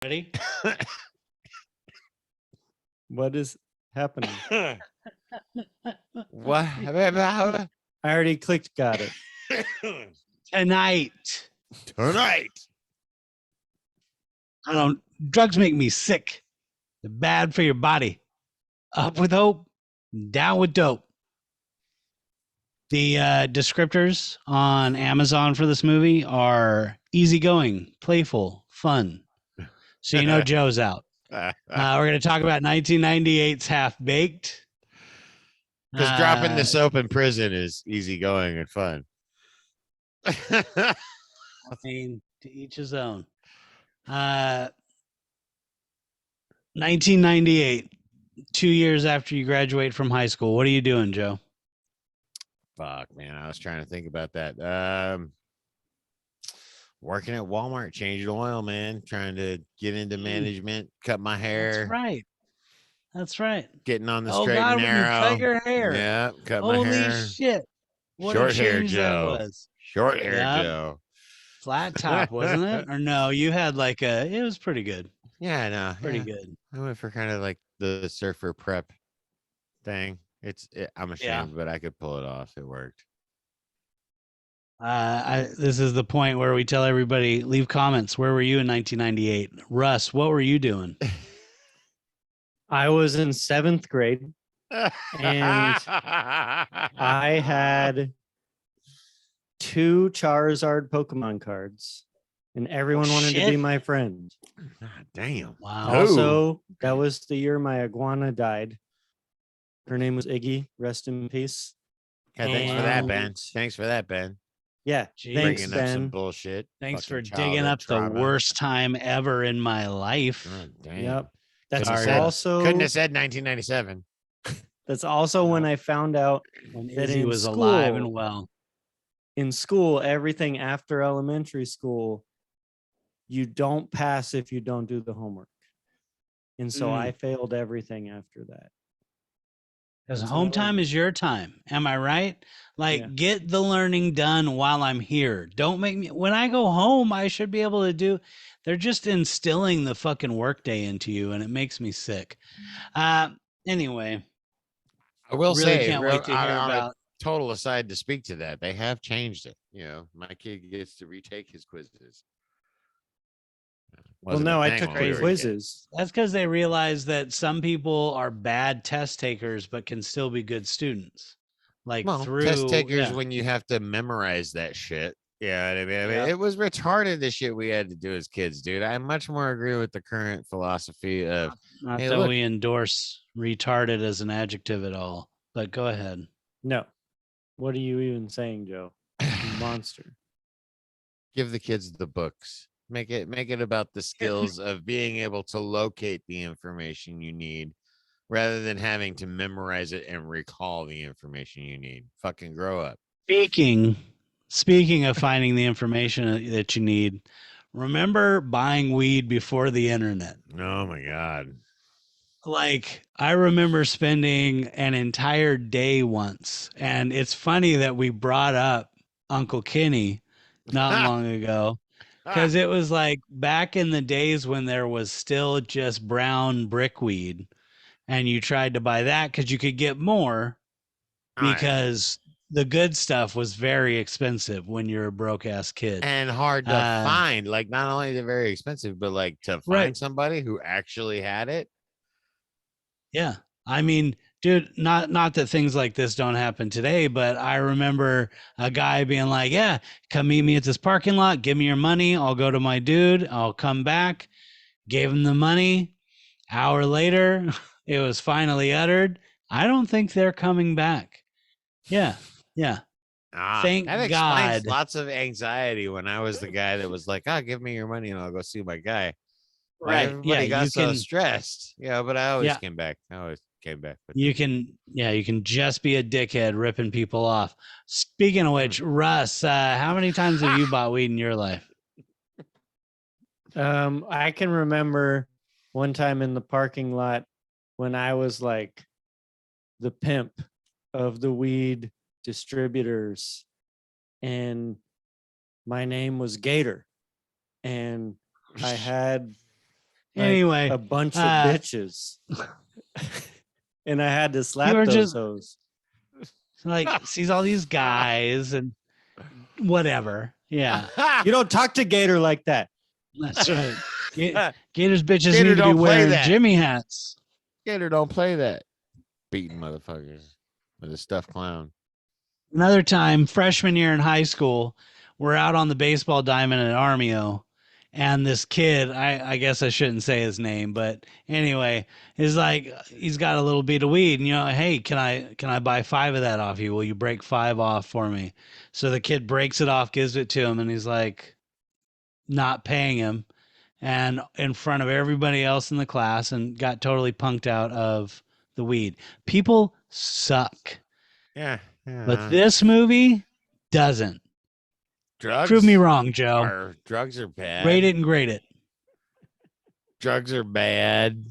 Ready? What is happening? What? I already clicked. Got it. Tonight. Tonight. I don't. Drugs make me sick. They're bad for your body. Up with hope, down with dope. The descriptors on Amazon for this movie are easygoing, playful, fun. So you know Joe's out. We're going to talk about 1998's Half Baked. Because dropping the soap in prison is easygoing and fun. I mean, to each his own. 1998, 2 years after you graduate from high school. What are you doing, Joe? Fuck, man. I was trying to think about that. Working at Walmart, changing oil, man. Trying to get into management, cut my hair. That's right. That's right. Getting on the Oh straight God, and when you narrow. cut your hair. Yeah, cut my Holy hair. shit. What Short a hair change Joe. that was. Short hair Yep. Joe. Flat top, wasn't it? Or no, you had like it was pretty good. Yeah, no. Pretty yeah. good. I went for kind of like the surfer prep thing. I'm ashamed, but I could pull it off. It worked. This is the point where we tell everybody, leave comments. Where were you in 1998? Russ, what were you doing? I was in 7th grade, and I had 2 Charizard Pokemon cards, and everyone wanted to be my friend. God damn. Wow. Also, that was the year my iguana died. Her name was Iggy. Rest in peace. Yeah, thanks for that, Ben. Thanks for that, Ben. Yeah, Jeez. thanks, Bringing up some Ben. bullshit. Thanks for Fucking digging up childhood the trauma. worst time ever in my life. God damn. Yep. That's Sorry. also Couldn't have said 1997. That's also when I found out When that Izzy in was school, alive and well. in school, everything after elementary school, you don't pass if you don't do the homework. And so I failed everything after that. Because home time is your time. Am I right? Like, get the learning done while I'm here. Don't make me, when I go home, I should be able to do, they're just instilling the fucking workday into you, and it makes me sick. Anyway. I will really say, can't wait to hear on about. a total aside to speak to that, they have changed it. You know, my kid gets to retake his quizzes. Well, no, I took the quizzes. That's because they realize that some people are bad test takers, but can still be good students. Like through test takers when you have to memorize that shit. Yeah, I mean, it was retarded the shit we had to do as kids, dude. I much more agree with the current philosophy of not that we endorse retarded as an adjective at all. But go ahead. No. What are you even saying, Joe? Monster. Give the kids the books. Make it about the skills of being able to locate the information you need rather than having to memorize it and recall the information you need. Fucking grow up. Speaking of finding the information that you need, remember buying weed before the internet? Oh my God. Like, I remember spending an entire day once, and it's funny that we brought up Uncle Kenny not long ago. Because it was like back in the days when there was still just brown brickweed, and you tried to buy that because you could get more because the good stuff was very expensive when you're a broke ass kid and hard to find. Like, not only they're very expensive, but like to find somebody who actually had it. Yeah, I mean, dude, not that things like this don't happen today, but I remember a guy being like, yeah, come meet me at this parking lot, give me your money, I'll go to my dude, I'll come back. Gave him the money. Hour later, it was finally uttered, I don't think they're coming back. Yeah. Thank that God. Explains lots of anxiety when I was the guy that was like, give me your money and I'll go see my guy. Right. Everybody got so stressed. Yeah, but I always came back. You can just be a dickhead ripping people off. Speaking of which, Russ, how many times have you bought weed in your life? I can remember one time in the parking lot when I was like the pimp of the weed distributors, and my name was Gator, and I had Anyway, a bunch of bitches. And I had to you slap were those just hoes. like sees all these guys and whatever. Yeah, You don't talk to Gator like that. that's right. Gators bitches Gator need to be don't play wearing that. Jimmy hats. Gator don't play that. Beating motherfuckers with a stuffed clown. Another time, freshman year in high school, we're out on the baseball diamond at Armio, and this kid, I guess I shouldn't say his name, but anyway, is like he's got a little bit of weed, and hey, can I buy 5 of that off you? Will you break 5 off for me? So the kid breaks it off, gives it to him, and he's like not paying him, and in front of everybody else in the class, and got totally punked out of the weed. People suck. Yeah. But this movie doesn't. Prove me Drugs wrong, Joe. drugs are Rate bad. it and grade it. Drugs are bad.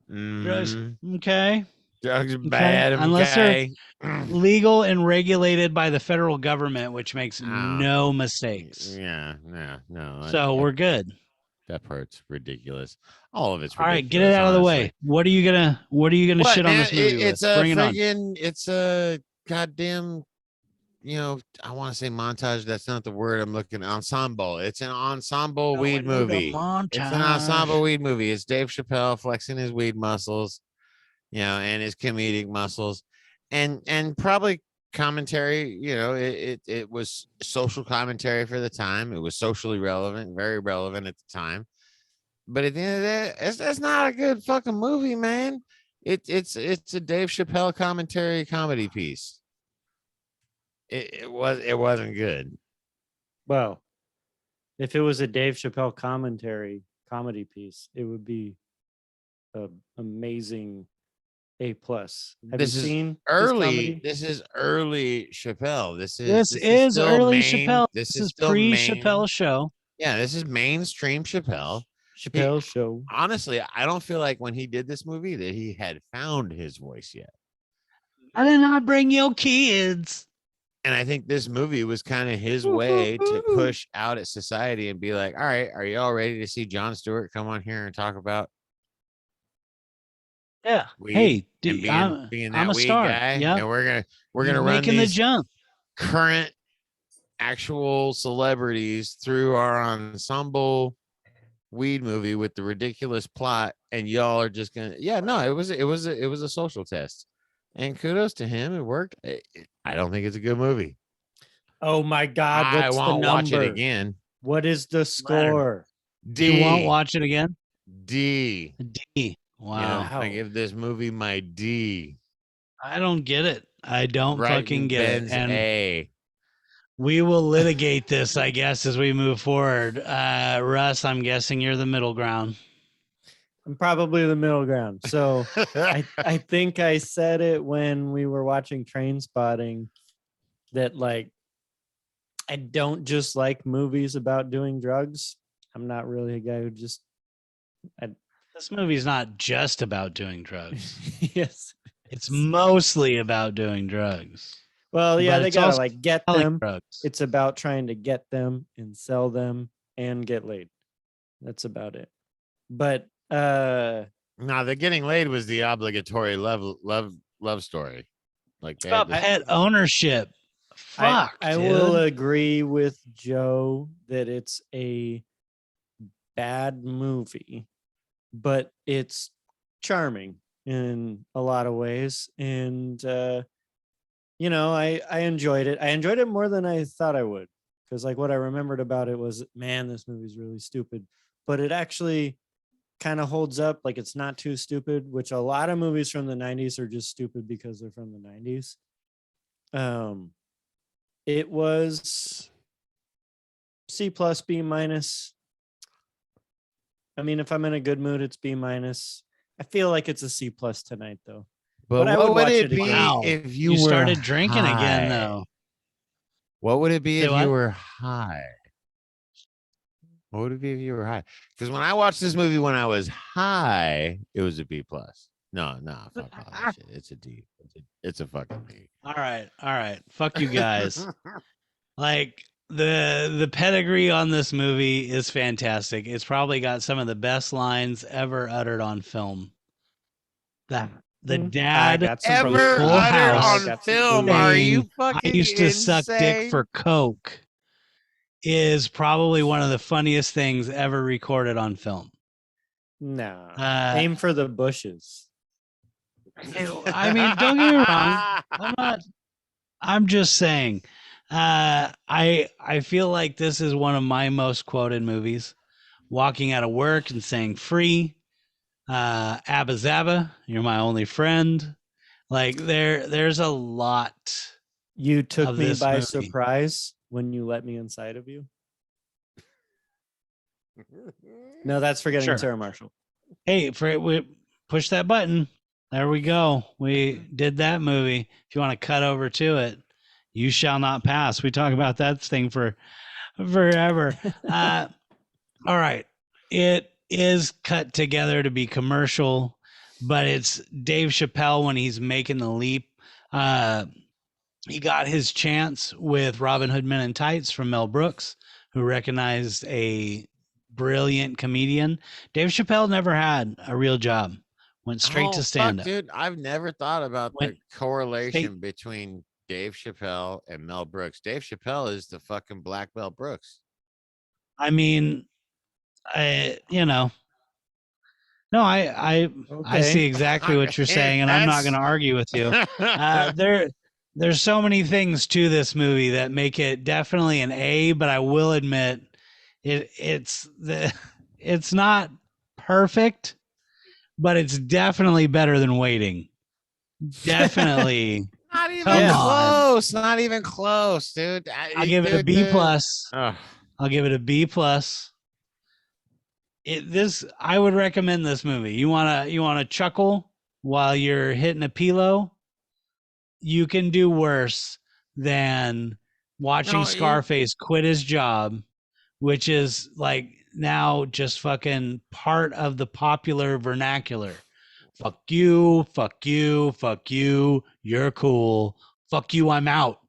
Drugs, Mhm. okay, Drugs are okay. bad. Unless they're Okay. legal and regulated by the federal government, which makes Ah, no mistakes. yeah, no. So we're good. That part's ridiculous. All of it's All right, get it ridiculous, out of the honestly. way. What are you gonna What shit on man? this movie with? It's a Bring it on. friggin' it's a goddamn, I want to say montage. That's not the word I'm looking. Ensemble. It's an ensemble Oh, I weed need a movie. It's an ensemble montage. weed movie. It's Dave Chappelle flexing his weed muscles, and his comedic muscles, and probably commentary. It was social commentary for the time. It was socially relevant, very relevant at the time. But at the end of the day, it's not a good fucking movie, man. It's a Dave Chappelle comedy piece. It wasn't good. Well, if it was a Dave Chappelle comedy piece, it would be an amazing A+. Have you This is seen his early. comedy? This is early Chappelle. This This is is still early main. Chappelle. This This is is still main. pre-Chappelle show. Yeah, this is mainstream Chappelle. Chappelle Show. Honestly, I don't feel like when he did this movie that he had found his voice yet. I did not bring your kids. And I think this movie was kind of his way to push out at society and be like, all right, are you all ready to see Jon Stewart come on here and talk about Yeah. weed Hey, and being I'm that a weed star. guy? Yeah. And we're You're gonna run making the these jump. current actual celebrities through our ensemble weed movie with the ridiculous plot, and y'all are just gonna it was a social test, and kudos to him, it worked. I don't think it's a good movie. Oh my God! I What's the won't watch it number? again. What is the score? You won't D. watch it again? D. D. Wow. Yeah, I give this movie my D. I don't get it. I don't fucking Brighton get it. Benz And A. we will litigate this, I guess, as we move forward. Russ, I'm guessing you're the middle ground. I'm probably the middle ground. So I think I said it when we were watching Train Spotting that like I don't just like movies about doing drugs. I'm not really a guy who just This movie's not just about doing drugs. yes. It's mostly about doing drugs. Well, yeah, But they it's gotta also like get selling them. drugs. It's about trying to get them and sell them and get laid. That's about it. But No, the getting laid was the obligatory love story. Like It's about pet ownership. Fuck, I dude. will agree with Joe that it's a bad movie, but it's charming in a lot of ways. And I enjoyed it. I enjoyed it more than I thought I would. Because like what I remembered about it was, man, this movie's really stupid. But it actually kind of holds up. Like it's not too stupid, which a lot of movies from the 90s are just stupid because they're from the 90s. It was C plus, B minus. I mean, if I'm in a good mood, it's B minus. I feel like it's a C plus tonight, though. But I what would would watch it it be again. Wow. if You were started drinking again, high? though. What would it be Say if what? you were high? What would it be if you were high? Because when I watched this movie when I was high, it was a B plus. No, fuck all that shit. It's a D. It's a fucking D. All right. Fuck you guys. Like, the pedigree on this movie is fantastic. It's probably got some of the best lines ever uttered on film. That the I dad got some from proof. Ever Full uttered I House on got some film? proof. Are you saying, "I fucking used to suck dick insane? for coke" is probably one of the funniest things ever recorded on film. Nah. Uh, Aim for the bushes. I mean, don't get me wrong. I'm not. I'm just saying. I feel like this is one of my most quoted movies. Walking out of work and saying "free," Abba Zabba, you're my only friend. Like there's a lot You took of me this by movie. surprise when you let me inside of you. No, that's forgetting Sure. Sarah Marshall. Hey, we push that button. There we go. We did that movie. If you want to cut over to it, You Shall Not Pass. We talk about that thing for forever. All right. It is cut together to be commercial, but it's Dave Chappelle when he's making the leap. He got his chance with Robin Hood Men in Tights from Mel Brooks, who recognized a brilliant comedian. Dave Chappelle never had a real job. Went straight Oh to fuck, stand up. dude! I've never thought about Went the correlation straight. between Dave Chappelle and Mel Brooks. Dave Chappelle is the fucking Black Mel Brooks. I mean, no, I see Okay. exactly I what you're mean, saying, and I'm not going to argue with you. Uh, there, there's so many things to this movie that make it definitely an A, but I will admit it's not perfect, but it's definitely better than Waiting. Definitely. Not even Come Yeah. on. close. Not even close, dude. I'll give it a B plus. Ugh. I'll give it a B plus. I would recommend this movie. You wanna chuckle while you're hitting a pillow? You can do worse than watching No, you Scarface quit his job, which is like now just fucking part of the popular vernacular. Fuck you, fuck you, fuck you, you're cool. Fuck you, I'm out.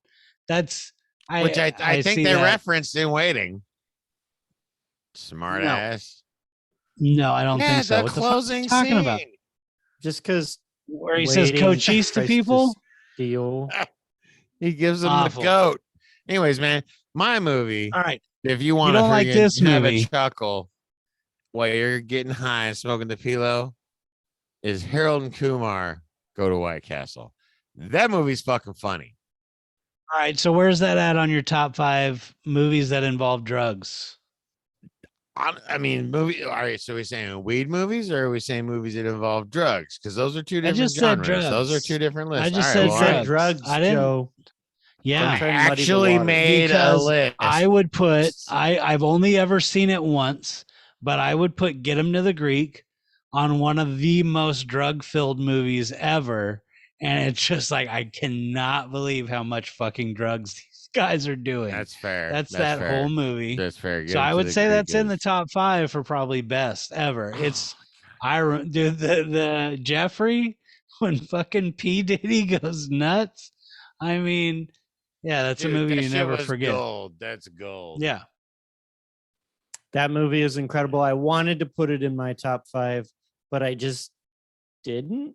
That's which I I think see they that. referenced in Waiting. Smart No, ass. no, I don't Yeah, think so. the What the fuck are you closing talking about? scene. Just because Where he says waiting cochise to tries to people? steal. He gives them the Awful. goat. Anyways, man, my movie. All right. If you You want to don't like freaking this have a movie. chuckle while you're getting high and smoking the pillow, is Harold and Kumar Go to White Castle. That movie's fucking funny. All right. So where's that at on your top 5 movies that involve drugs? I mean, movie. All right, so we're saying weed movies, or are we saying movies that involve drugs? Because those are two I different just said genres. Those are drugs. two different I lists. All just right, said He well, all said right. drugs. drugs, I didn't. Joe. Yeah. Don't try and muddy the Actually water. made a Because list. I would put I've only ever seen it once, but I would put Get 'Em to the Greek on one of the most drug-filled movies ever, and it's just like I cannot believe how much fucking drugs these guys are doing. That's fair. That's That's that whole fair. movie. That's fair. So Get him I to would the say Greek that's in the is. top 5 for probably best ever. It's Oh, dude, the Jeffrey when fucking P Diddy goes nuts. I mean, yeah, that's a dude, movie that you shit never was forget. gold. That's gold. Yeah. That movie is incredible. I wanted to put it in my top 5, but I just didn't.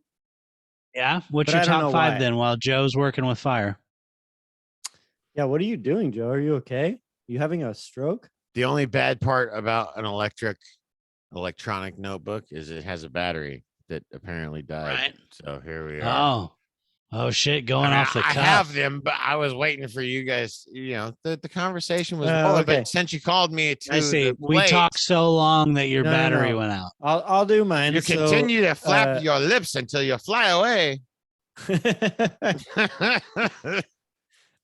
Yeah. What's But your I don't top know 5 why. then while Joe's working with fire? Yeah, what are you doing, Joe? Are you okay? You having a stroke? The only bad part about an electronic notebook is it has a battery that apparently died. Right. So here we are. Oh shit, I going mean, off the I cuff. have them, but I was waiting for you guys. The conversation was rolling, Okay. but since you called me to I see. the We plate, talked so long that your No. battery went out. I'll do mine. you So, continue to flap your lips until you fly away.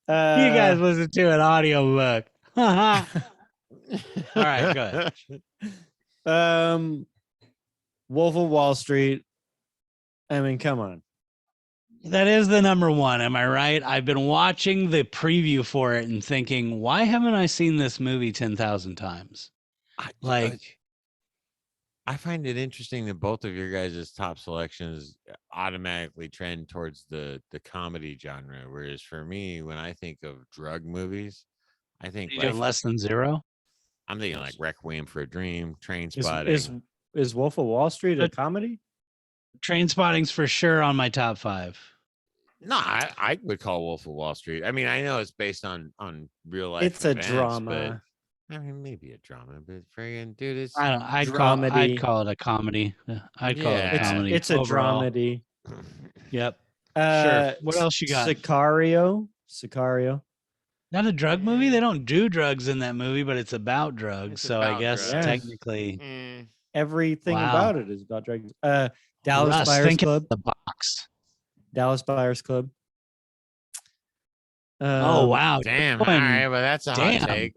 You guys listen to an audiobook. All right, go ahead. Wolf of Wall Street. I mean, come on. That is the number 1. Am I right? I've been watching the preview for it and thinking, why haven't I seen this movie 10,000 times? Like, I find it interesting that both of your guys' top selections automatically trend towards the comedy genre, whereas for me, when I think of drug movies, I think You like doing Less Than Zero? I'm thinking like Requiem for a Dream, Train Is Spotting. is Wolf of Wall Street a But- comedy? Train Spotting's for sure on my top 5. No, I would call Wolf of Wall Street. I mean, I know it's based on real life. It's a events, drama. but I mean, maybe a drama, but friggin' dude, it's I don't. I'd Dramedy. call it a comedy. I'd call it a Yeah. comedy. It's a overall. dramedy. Yep. Sure. What S- else you got? Sicario. Not a drug movie. They don't do drugs in that movie, but it's about drugs. It's So I about guess drugs. technically, Mm. Everything Wow. about it is about drugs. Dallas Russ, Buyers think Club. of the box. Dallas Buyers Club. Oh wow. Damn. You're All going- right, but that's a damn. hot take.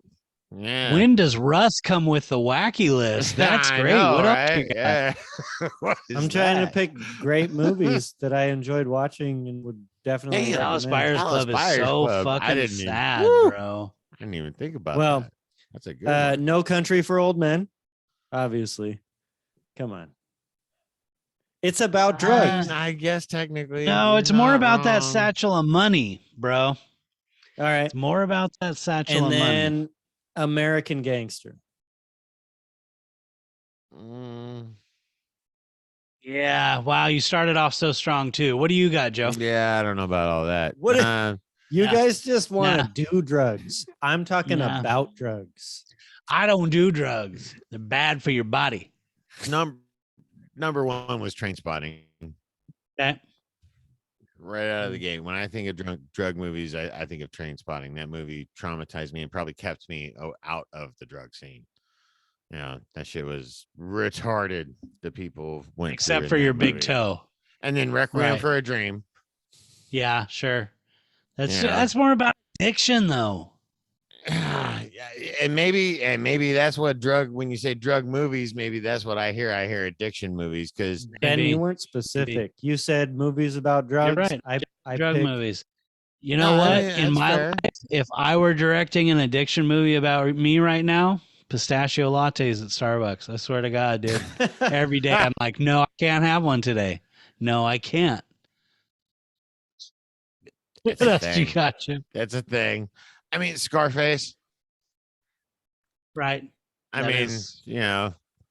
Yeah. When does Russ come with the wacky list? That's I great. know, What else right? you got? Yeah. What is I'm trying to that? pick great movies that I enjoyed watching and would definitely Damn, Dallas recommend. Buyers Dallas Club is Buyers so Club. I fucking didn't even- sad, Woo! bro. I didn't even think about Well, that. That's a good one. No Country for Old Men, obviously. Come on. It's about drugs. I guess technically. No, you're it's more not about that wrong. satchel of money, bro. All right. It's more about that satchel And of money. then American Gangster. Mm, Yeah. Wow. You started off so strong too. What do you got, Joe? yeah, I don't know about all that. What if- You Nah. guys just want Nah. to do drugs. I'm talking Nah. about drugs. I don't do drugs. They're bad for your body. number one was Train Spotting. Okay. Right out of the gate. When I think of drug movies, I think of Train Spotting. That movie traumatized me and probably kept me out of the drug scene. Yeah, that shit was retarded. The people went Except through for in that your big movie. toe. And then Requiem Right. for a Dream. Yeah, sure. Yeah. That's more about addiction though. Yeah, and maybe that's what when you say drug movies, maybe that's what I hear. I hear addiction movies because Ben, Maybe. you weren't specific. You said movies about drugs. right. I Drug picked- movies. You know what? In my life, if I were directing an addiction movie about me right now, pistachio lattes at Starbucks. I swear to God, dude. Every day I'm like, no, I can't have one today. No, I can't. What It's a else you thing. got, Jim? That's a thing. I mean, Scarface. Right. I That mean, is-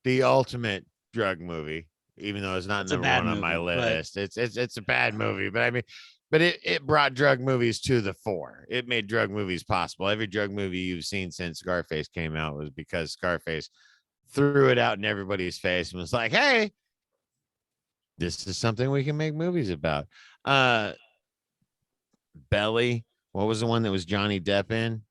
the ultimate drug movie, even though it's not It's a number bad one on my movie, but- list. It's a bad movie, but I mean, but it brought drug movies to the fore. It made drug movies possible. Every drug movie you've seen since Scarface came out was because Scarface threw it out in everybody's face and was like, "Hey, this is something we can make movies about." Belly. What was the one that was Johnny Depp in?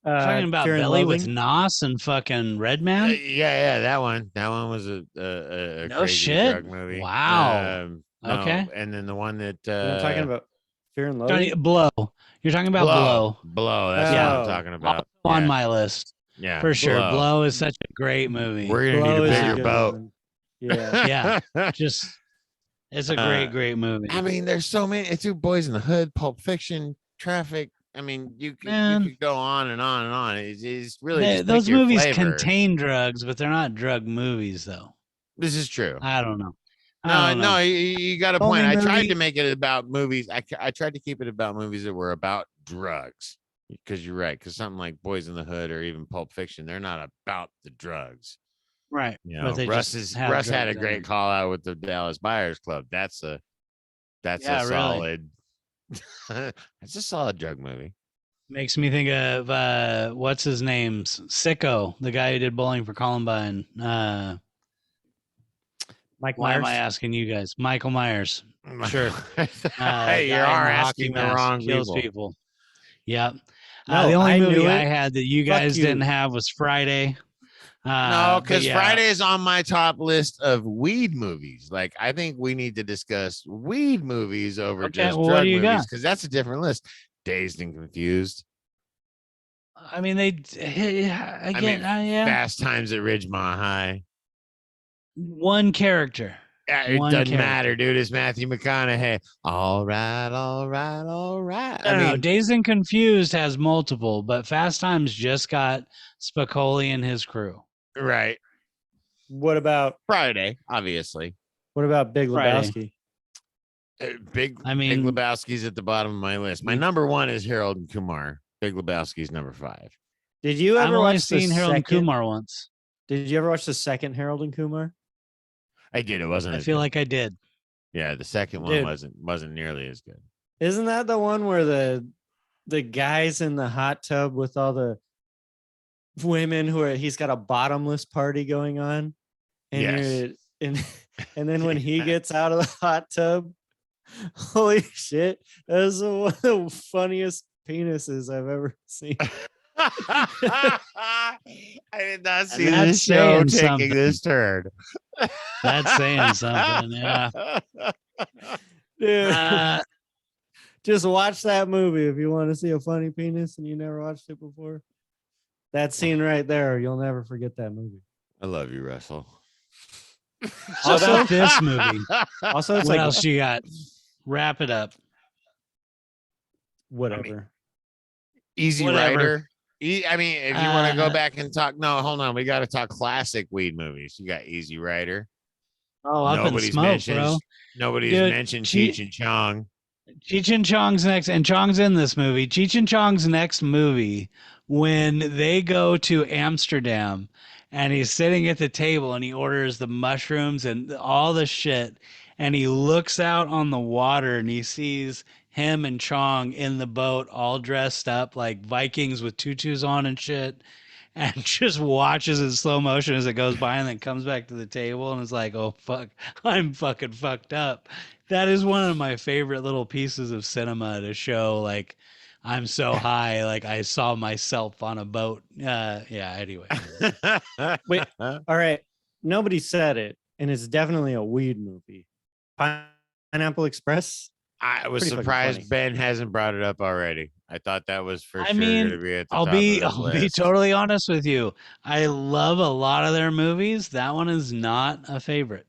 Talking about Fear and Belly with Loathing. Nos and fucking Redman? Yeah, that one. That one was a No crazy shit. drug movie. Wow. No, Okay. and then the one that I'm talking about Fear and Johnny, Loathing. Blow. You're talking about Blow. Blow. That's what I'm Oh. talking about. On Yeah, my list. yeah, For sure. Blow. Blow is such a great movie. We're gonna Blow need is a a bigger good boat. one. Yeah. Yeah. Just it's a great movie. I mean, there's so many. It's Two Boys in the Hood, Pulp Fiction, Traffic. I mean, you Man. could go on and on and on. It's really just pick Those your movies flavor. contain drugs, but they're not drug movies, though. This is true. I don't know. I No, don't know. no, you got a Only point. I tried movie- to make it about movies. I tried to keep it about movies that were about drugs. Because you're right. Because something like Boys in the Hood or even Pulp Fiction, they're not about the drugs. Right. You But know, they Russ just is have Russ had a drugs in great them. call out with the Dallas Buyers Club. That's a Yeah, really. solid. That's a solid drug movie. Makes me think of what's his name? Sicko, the guy who did Bowling for Columbine. Mike Why am Myers. I asking you guys? Michael Myers. Sure. Hey, you guy in are the hockey asking the mask wrong kills people. Yep. No, the only I movie knew I it. had that you Fuck guys you. didn't have was Friday. No, but because yeah, Friday is on my top list of weed movies. Like, I think we need to discuss weed movies over Okay, just well, what drug do you movies got? because that's a different list. Dazed and Confused. I mean, again, mean, yeah, Fast Times at Ridgemont High. one character. Yeah, it One doesn't character. matter, dude. It's Matthew McConaughey. All right, all right, all right. I don't know. Dazed and Confused has multiple, but Fast Times just got Spicoli and his crew. right. What about Friday, obviously. Big Friday. Lebowski? Big I Big mean, Lebowski's at the bottom of my list. My number one is Harold and Kumar. Big Lebowski's number 5. Did you I've ever only watch the seen Harold and second? Kumar once. Did you ever watch the second Harold and Kumar? I did. It wasn't I as feel good. like I did. Yeah, the second one Dude. wasn't nearly as good. Isn't that the one where the guys in the hot tub with all the women who are he's got a bottomless party going on, and Yes. you're and then when he gets out of the hot tub, holy shit, that's one of the funniest penises I've ever seen. I did not see that's this show saying taking something. this turn. That's saying something. Yeah. Dude, just watch that movie if you want to see a funny penis and you never watched it before. That scene right there, you'll never forget that movie. I love you, Russell. So about this movie. Also, it's What like else you got? Wrap it up. whatever. Easy Whatever. Rider. I mean, if you want to go Uh, back and talk, no, hold on. We got to talk classic weed movies. You got Easy Rider. Oh, Up in Nobody's Smoke, mentioned. bro. Nobody's Dude, mentioned Cheech- Cheech and Chong. Cheech and Chong's next, and Chong's in this movie. Cheech and Chong's next movie, when they go to Amsterdam and he's sitting at the table and he orders the mushrooms and all the shit, and he looks out on the water and he sees him and Chong in the boat all dressed up like Vikings with tutus on and shit, and just watches in slow motion as it goes by and then comes back to the table and is like, oh fuck, I'm fucking fucked up. That is one of my favorite little pieces of cinema to show like I'm so high, like I saw myself on a boat. Yeah, anyway. Wait. All right. Nobody said it, and it's definitely a weed movie. Pineapple Express. I was Pretty fucking surprised funny. Ben hasn't brought it up already. I thought that was for I sure mean, going to be at the I'll top be of his I'll be list. totally honest with you. I love a lot of their movies. That one is not a favorite.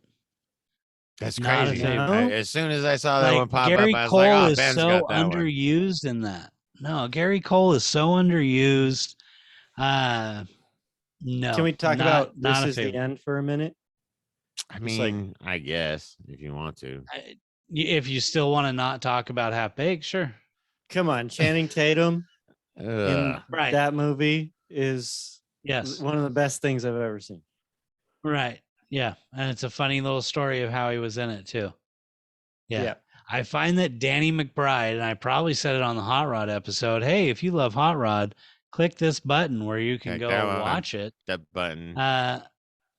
That's Not a crazy. favorite. As soon as I saw that one Like pop Gary up, I was Cole like, "Oh, is Ben's so got that one." underused in that. No, Gary Cole is so underused. No. Can we talk about not This a Is the favorite? End for a minute? I Just like- mean, I guess if you want to. If you still want to not talk about Half Baked, sure. Come on, Channing Tatum in Ugh. Right. that movie is Yes. one of the best things I've ever seen. Right. Yeah. And it's a funny little story of how he was in it too. Yeah. I find that Danny McBride, and I probably said it on the Hot Rod episode, hey, if you love Hot Rod, click this button where you can Click go that one. watch it. That button.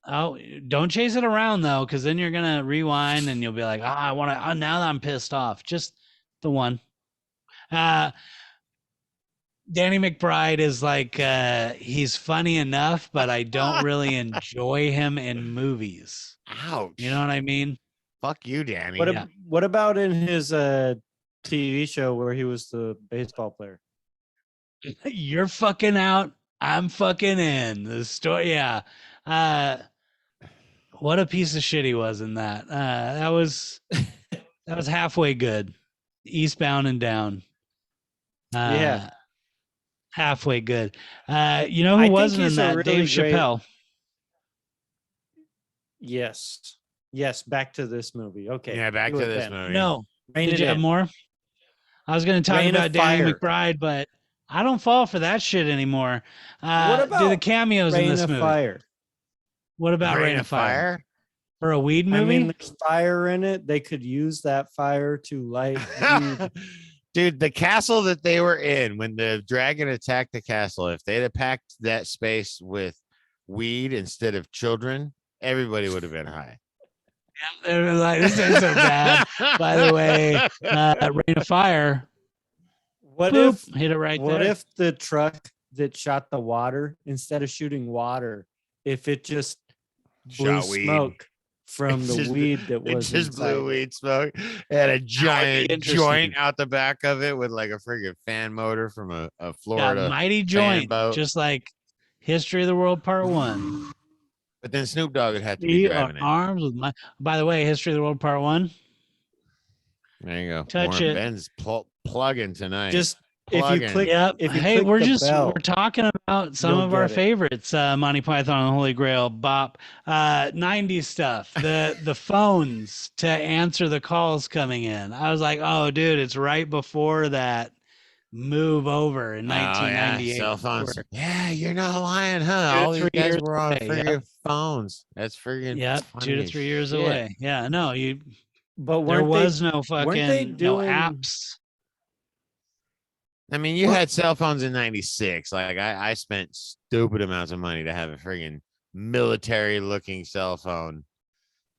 Oh, don't chase it around though, because then you're gonna rewind and you'll be like, I want to. Oh, now that I'm pissed off, just the one. Danny McBride is like he's funny enough, but I don't really enjoy him in movies. Ouch. You know what I mean? Fuck you, Danny. What about in his TV show where he was the baseball player? You're fucking out. I'm fucking in. The story, yeah. What a piece of shit he was in that. That was halfway good. Eastbound and Down. Yeah. Halfway good. You know I who think wasn't in he's a that? really Dave great- Chappelle. Yes. Back to this movie. Okay. Yeah, back do to it, this Ben. movie. No. Rein Did it you have in. more? I was going to talk Reign of about Danny Fire. McBride, but I don't fall for that shit anymore. What do the about cameos in Reign this of movie? Fire? What about Rain of Fire? For a weed movie? I mean, there's fire in it. They could use that fire to light weed. Dude, the castle that they were in when the dragon attacked the castle, if they'd have packed that space with weed instead of children, everybody would have been high. They're like, this ain't so bad. By the way, Rain of Fire. What Boop, if hit it right What there. if the truck that shot the water, instead of shooting water, if it just blew Shot weed. smoke from It the just- weed that It was just inside? blew weed smoke. It had a giant interesting. joint out the back of it with like a friggin' fan motor from a Yeah, Florida. mighty joint, boat. just like History of the World Part 1. But then Snoop Dogg would have to be We are driving it. armed with my. By the way, History of the World Part 1. There you go. Touch Warren it. Ben's plugging tonight. Just If you plug-in. click, Yep. if you Hey, click the bell, we're talking about some you'll of our get it. favorites. Monty Python and the Holy Grail, Bop, 90s stuff. The phones to answer the calls coming in. I was like, oh, dude, it's right before that move over in Oh yeah, 1998. cell phones. Where Yeah, you're not lying, huh? 2 to All 3 these guys years were on away. Yep. friggin' phones. That's friggin' Yep. Two funny to as 3 years shit. away. Yeah. No, But there was no weren't they fucking no doing? apps. I mean, you What? had cell phones in '96. Like I spent stupid amounts of money to have a friggin' military-looking cell phone.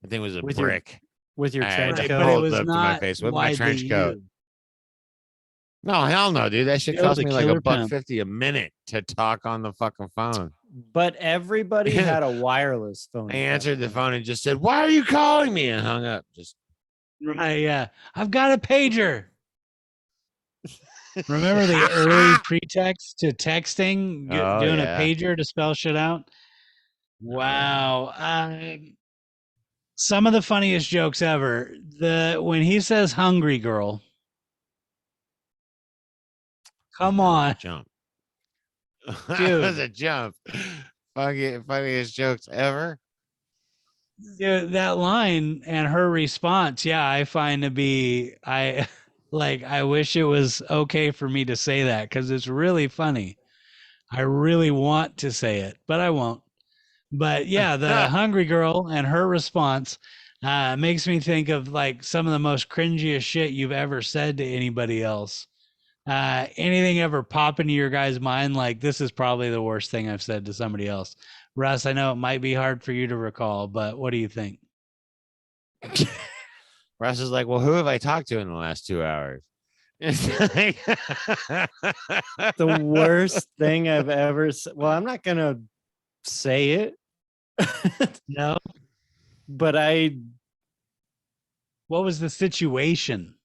I think it was a With your brick. with your I had trench to Right, but it coat? hold it was up to my not face with my widely trench coat. used. No, hell no, dude. That shit Joe cost the me like a Killer buck Pimp. 50 a minute to talk on the fucking phone. But everybody had a wireless phone. I at that answered the point. phone and just said, "Why are you calling me?" and hung up. Just Right, yeah. I've got a pager. Remember the early pretext to texting, Oh doing a yeah. pager to spell shit out? Oh, yeah. Wow. Some of the funniest jokes ever. When he says "hungry girl," come Man, that was a on, jump. That was dude. a jump. Funniest jokes ever. Dude, that line and her response, yeah, I find to be I like I wish it was okay for me to say that because it's really funny. I really want to say it, but I won't. But yeah, the hungry girl and her response makes me think of like some of the most cringiest shit you've ever said to anybody else. Anything ever pop into your guys' mind? Like, this is probably the worst thing I've said to somebody else. Russ, I know it might be hard for you to recall, but what do you think? Russ is like, "Well, who have I talked to in the last 2 hours?" It's like, The worst thing I've ever said. Well, I'm not gonna say it, No? but What was the situation?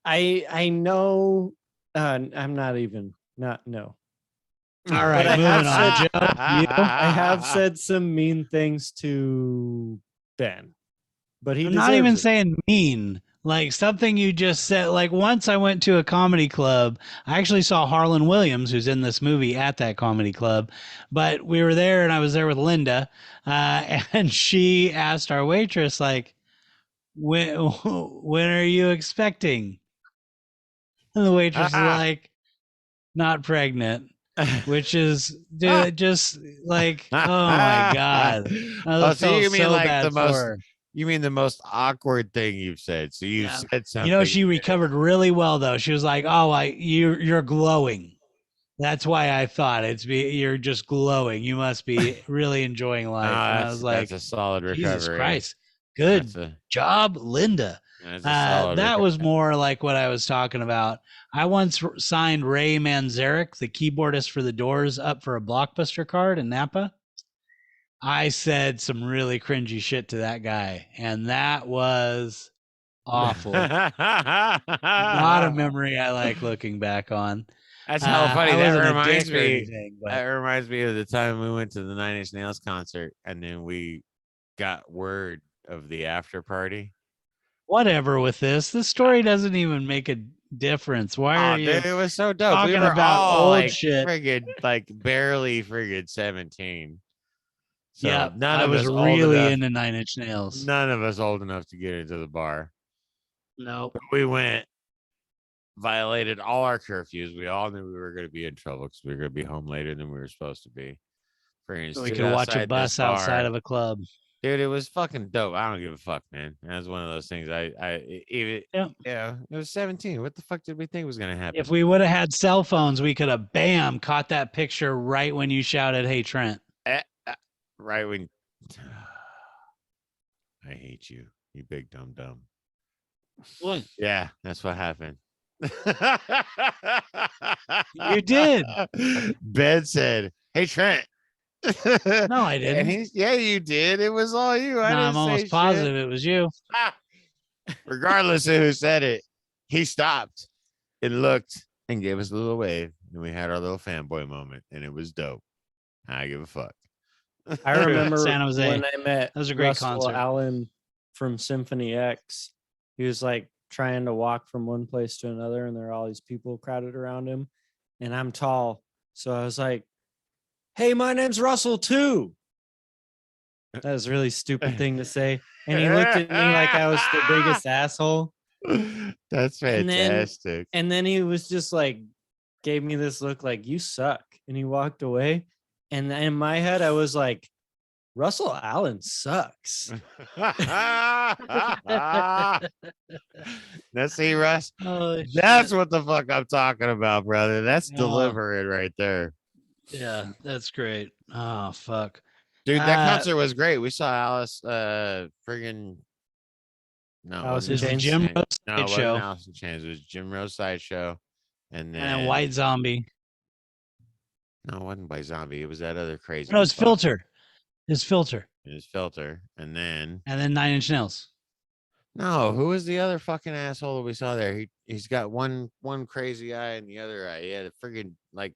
I know. I'm not even not no. All right, I moving have on. said- Joe, you? I have said some mean things to Ben, but he I'm not even deserves it. saying mean. Like something you just said. Like once I went to a comedy club. I actually saw Harlan Williams, who's in this movie, at that comedy club. But we were there, and I was there with Linda, and she asked our waitress, like, when are you expecting? And the waitress is like, not pregnant, which is, dude, just like, oh my god, I Oh, so felt you mean so like bad the for most her. you mean the most awkward thing you've said. So you've Yeah. said You know, something. she recovered really well though. She was like, "Oh, you're glowing. That's why I thought you're just glowing. You must be really enjoying Oh, life." And I was that's like, a solid "Jesus recovery. Christ, good That's a job, Linda." that's a solid That recovery. was more like what I was talking about. I once signed Ray Manzarek, the keyboardist for the Doors, up for a Blockbuster card in Napa. I said some really cringy shit to that guy, and that was awful. Not a memory I like looking back on. That's hella funny. I That wasn't a reminds dick or me. anything, That but reminds me of the time we went to the Nine Inch Nails concert, and then we got word of the after party. whatever with this. This story doesn't even make a difference. Why are Oh, you dude, it was so dope. We talking were about all old like shit? like barely 17. So Yeah, I was really into Nine Inch Nails. none of us old enough to get into the bar. Nope. We went, violated all our curfews. We all knew we were going to be in trouble because we were going to be home later than we were supposed to be. So we Stood could watch a outside this bus outside bar. of a club. Dude, it was fucking dope. I don't give a fuck, man. That's one of those things. Even Yep. yeah, it was 17. What the fuck did we think was gonna happen? If we would have had cell phones, we could have bam caught that picture right when you shouted, "Hey Trent." Eh, right when I hate you, you big dumb dumb. What? Yeah, that's what happened. You did. Ben said, "Hey Trent." No, I And didn't. yeah, you did. It was all you. I No, didn't I'm say almost shit. positive it was you. Regardless of who said it, he stopped and looked and gave us a little wave, and we had our little fanboy moment, and it was dope. I give a fuck. I remember San Jose. when I met That was a great Russell concert. Allen from Symphony X. He was like trying to walk from one place to another, and there are all these people crowded around him, and I'm tall, so I was like, "Hey, my name's Russell too." That was a really stupid thing to say, and he looked at me like I was the biggest asshole. That's And fantastic. then he was just like, gave me this look like, "You suck," and he walked away. And in my head, I was like, Russell Allen sucks. Now, see, Russ, Oh, that's shit. what the fuck I'm talking about, brother. That's Oh, delivering right there. yeah, that's great. Oh, fuck. Dude, that concert was great. We saw Alice friggin' no, it Alice wasn't in It's the Alice in Chains. Jim Chains. Rose No, it wasn't Sideshow Alice in Chains. It was Jim Rose Sideshow. And and then then White Zombie. no, it wasn't by Zombie. It was that other crazy No, it's fuck. Filter. It's Filter. It was Filter. And then Nine Inch Nails. no, who was the other fucking asshole that we saw there? He's got one crazy eye and the other eye. He had a friggin' like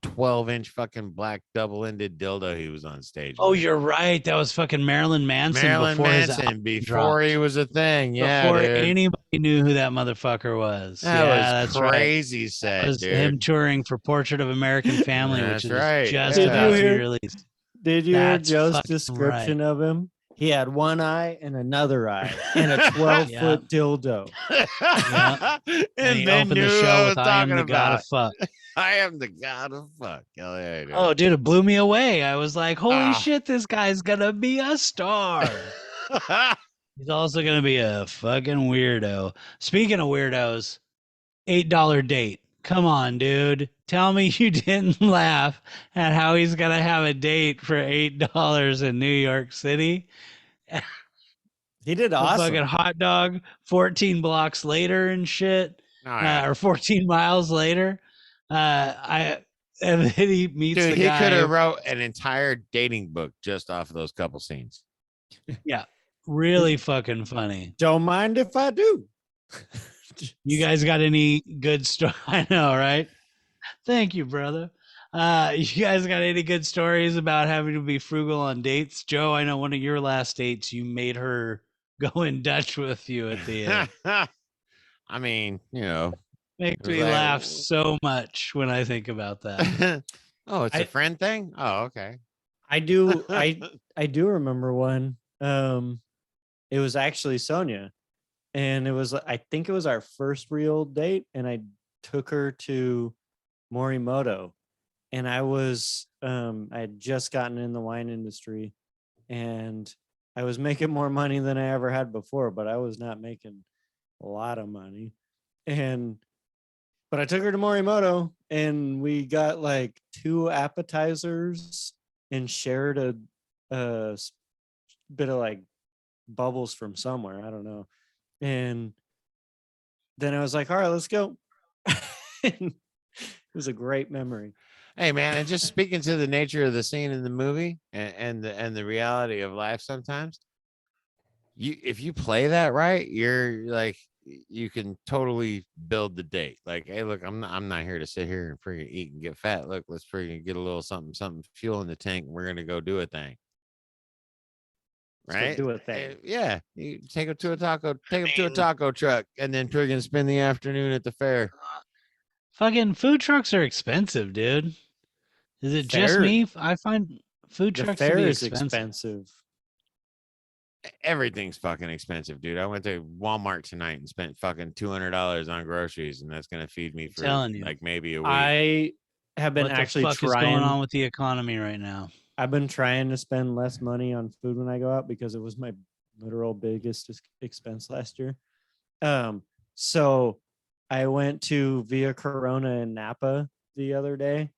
12-inch fucking black double-ended dildo he was on stage Oh, with. you're right. That was fucking Marilyn Manson Marilyn before his Manson album before he dropped. was a thing. Yeah, Before dude. anybody knew who that motherfucker was. That Yeah, was that's right. crazy That set, was him dude. touring for Portrait of American Family, which That's was right. just Did about you to be hear- released. Did you hear That's Joe's fucking description right. of him? He had one eye and another eye and a 12-foot dildo. Yeah. And he then opened the knew show what I with was "I am talking the God about. of Fuck." I am the god of fuck. Hell yeah, dude. Oh, dude, it blew me away. I was like, "Holy Ah. shit, this guy's gonna be a star." He's also gonna be a fucking weirdo. Speaking of weirdos, $8 date. Come on, dude. Tell me you didn't laugh at how he's gonna have a date for $8 in New York City. He did A awesome. fucking hot dog 14 blocks later and shit. Oh, yeah. Or 14 miles later. And then he meets Dude, the he could guy. have wrote an entire dating book just off of those couple scenes. Yeah. Really fucking funny. Don't mind if I do. You guys got any good story? I know, right? Thank you, brother. You guys got any good stories about having to be frugal on dates? Joe, I know one of your last dates, you made her go in Dutch with you at the end. I mean, you know. Makes it was me like- laugh so much when I think about that. Oh, it's I- a friend thing? Oh, okay. I do remember one. It was actually Sonia, and I think it was our first real date, and I took her to Morimoto, and I had just gotten in the wine industry, and I was making more money than I ever had before, but I was not making a lot of money. But I took her to Morimoto, and we got like 2 appetizers and shared a bit of like bubbles from somewhere. I don't know. And then I was like, all right, let's go. It was a great memory. Hey man, and just speaking to the nature of the scene in the movie and the reality of life sometimes, if you play that right, you're like you can totally build the date. Like, hey, look, I'm not here to sit here and freaking eat and get fat. Look, let's freaking get a little something fuel in the tank, and we're gonna go do a thing. Let's go Right? do a thing. Yeah. You take them to a taco truck and then friggin' spend the afternoon at the fair. Fucking food trucks are expensive, dude. Is it just Fair- me? I find food The trucks to fair be is expensive. expensive. Everything's fucking expensive, dude. I went to Walmart tonight and spent fucking $200 on groceries, and that's gonna feed me for telling you. like maybe a week. I have been What actually the fuck is going on trying. with the economy right now? I've been trying to spend less money on food when I go out because it was my literal biggest expense last year. So I went to Via Corona in Napa the other day,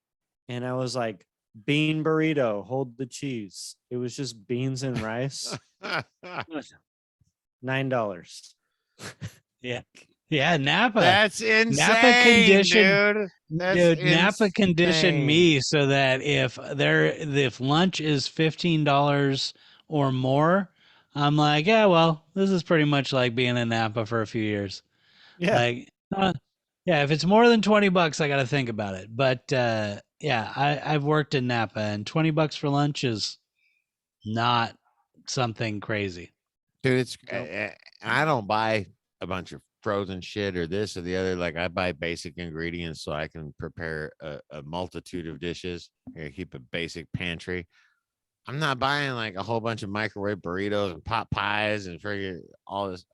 and I was like, bean burrito, hold the cheese. It was just beans and rice, $9. Yeah, Napa. That's insane, condition- dude. That's Dude, Napa conditioned insane. me so that if lunch is $15 or more, I'm like, yeah, well, this is pretty much like being in Napa for a few years. Yeah. Like, yeah, if it's more than $20, I got to think about it. But yeah, I've worked in Napa, and $20 for lunch is not something crazy. Dude, it's Nope. I don't buy a bunch of frozen shit or this or the other. Like I buy basic ingredients so I can prepare a multitude of dishes. I keep a basic pantry. I'm not buying like a whole bunch of microwave burritos and pot pies and friggin' all this,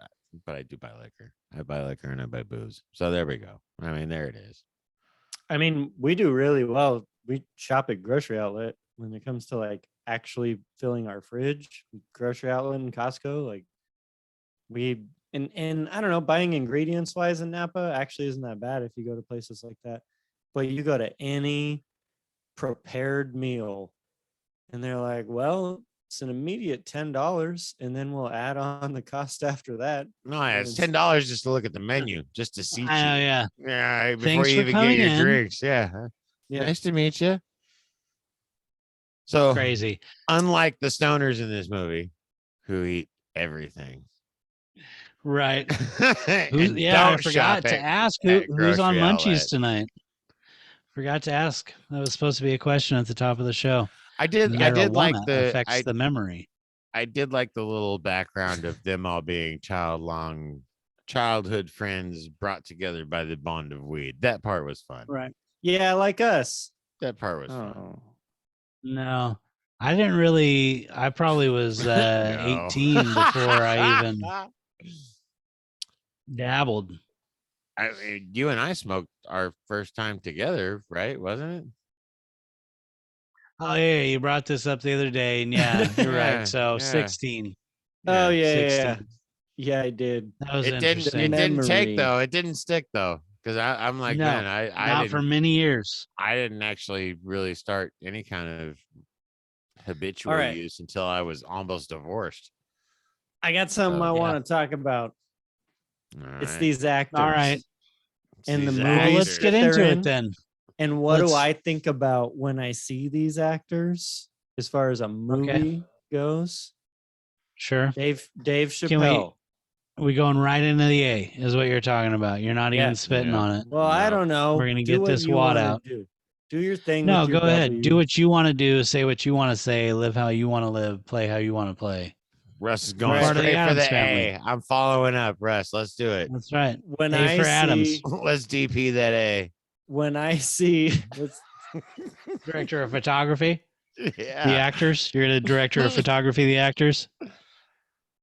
but I do buy liquor. I buy liquor and I buy booze. So there we go. I mean, there it is. I mean, we do really well. We shop at grocery outlet when it comes to like actually filling our fridge. Grocery outlet and Costco, like we and I don't know, buying ingredients wise in Napa actually isn't that bad if you go to places like that. But you go to any prepared meal and they're like, well, it's an immediate $10 and then we'll add on the cost after that. No, yeah, it's And $10 just to look at the menu, just to seat I know, you. yeah. Yeah, before Thanks you for even get coming your in. drinks. Yeah. Yeah. Nice to meet you. So Crazy. unlike the stoners in this movie who eat everything. Right. And Yeah, I don't forgot shop to at- ask at who's on grocery Munchies outlet. tonight. Forgot to ask. That was supposed to be a question at the top of the show. I did like Marijuana affects the memory. I did like the little background of them all being childhood friends brought together by the bond of weed. That part was fun. Right. yeah, like us. That part was fun. Oh. No, I didn't really. I probably was No. 18 before I even dabbled. I mean, you and I smoked our first time together, right? Wasn't it? Oh yeah, you brought this up the other day, and yeah, you're Yeah, right. So yeah. 16. Oh yeah, 16. yeah, I did. That was It didn't. interesting. It didn't take Memory. though. It didn't stick though, because I'm like, No, man, I not didn't. for many years. I didn't actually really start any kind of habitual All right. use until I was almost divorced. I got something I yeah. want to talk about. All It's right. these actors. All right. It's and the these movies Well, let's actors. get that into they're it in. then. And what do Let's- I think about when I see these actors as far as a movie goes? Sure. Dave Can we- Chappelle. We going right into the A is what you're talking about. You're not Yeah. even spitting Yeah. on it. Well, I No. don't know. We're gonna Do get what this you wad wanna out. Do your thing. No, with your go ahead. W. Do what you want to do. Say what you want to say. Live how you want to live. Play how you want to play. Russ is going Part of the straight for Addams the family. A. I'm following up, Russ. Let's do it. That's right. When A I for see, Adams. Let's DP that A. when I see, Director of photography. The Yeah. actors. You're the director of photography. The actors.